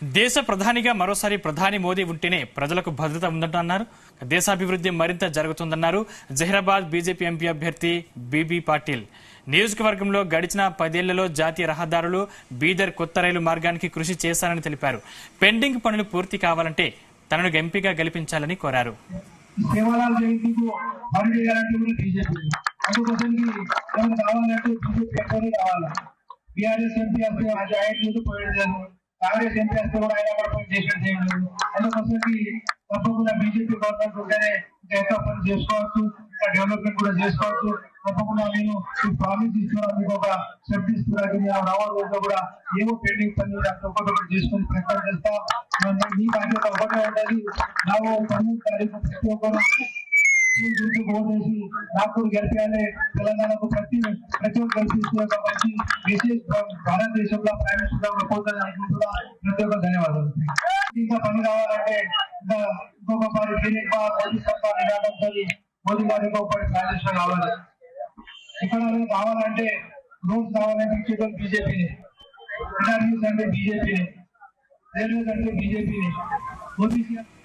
దేశ ప్రధానిగా మరోసారి ప్రధాని మోదీ ఉంటేనే ప్రజలకు భద్రత ఉందంటున్నారు. దేశాభివృద్ధి మరింత జరుగుతుందన్నారు జహీరాబాద్ బీజేపీ ఎంపీ అభ్యర్థి బీబీ పాటిల్. నియోజకవర్గంలో గడిచిన 10 ఏళ్లలో జాతీయ రహదారులు, బీదర్ కొత్త రైలు మార్గానికి కృషి చేశారని తెలిపారు. పెండింగ్ పనులు పూర్తి కావాలంటే తనను ఎంపీగా గెలిపించాలని కోరారు. కాంగ్రెస్ ఎంపీ వస్తే కూడా ఆయన కూడా పని చేయలేదు. అందుకోసంకి తప్పకుండా బీజేపీ గవర్నమెంట్ ఉంటేనే ఇంకా ఎక్కువ పని చేసుకోవచ్చు, ఇంకా డెవలప్మెంట్ కూడా చేసుకోవచ్చు. తప్పకుండా నేను ప్రామిస్ ఇస్తున్నా, మీకు ఒక స్టెప్ తీసుకురా రావాలి రోజులో కూడా ఏవో పెండింగ్ పనులు ఒక్కొక్కటి చేసుకుని ప్రయత్నం చేస్తా. మీ బాధ్యత ఒకటే ఉంటుంది. నాకు 9వ తారీఖు ప్రతి ఒక్కరు ఓటేసి నాకు గెలిపాలి. తెలంగాణకు ప్రతి ఒక్క కల్పిస్తే ఒక మంచి మెసేజ్ భారతదేశంలో ప్రయాణించడంలో పోతుంది అనుకుంటున్నా. ప్రతి ఒక్క ధన్యవాదాలు. ఇంకా పని కావాలంటే ఇంకా ఇంకొక పని మోదీ సర్కార్ నిరాటంతో మోదీ గారు ఇంకొక ప్రయాణించడం కావాలి. ఇక్కడ కావాలంటే రోడ్స్ కావాలంటే ఇచ్చేటం బీజేపీని, ఇంటర్వ్యూస్ అంటే బీజేపీని, రైల్వేస్ అంటే బీజేపీని.